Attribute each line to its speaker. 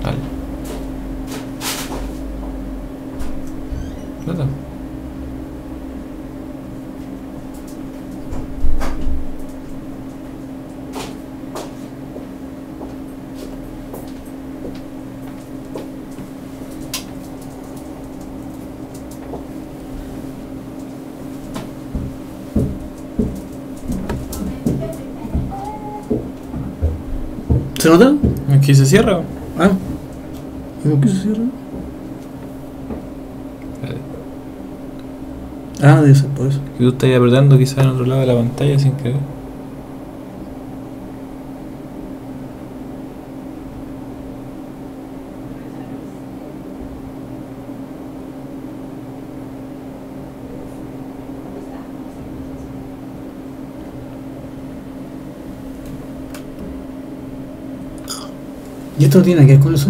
Speaker 1: Dale. Nada.
Speaker 2: ¿Se nota?
Speaker 1: Aquí se cierra.
Speaker 2: Ah. ¿Por qué se cierra? Ah, debe ser por eso.
Speaker 1: Que tú estás apretando quizás en otro lado de la pantalla sin querer.
Speaker 2: ¿Y esto no tiene que ver con el sonido?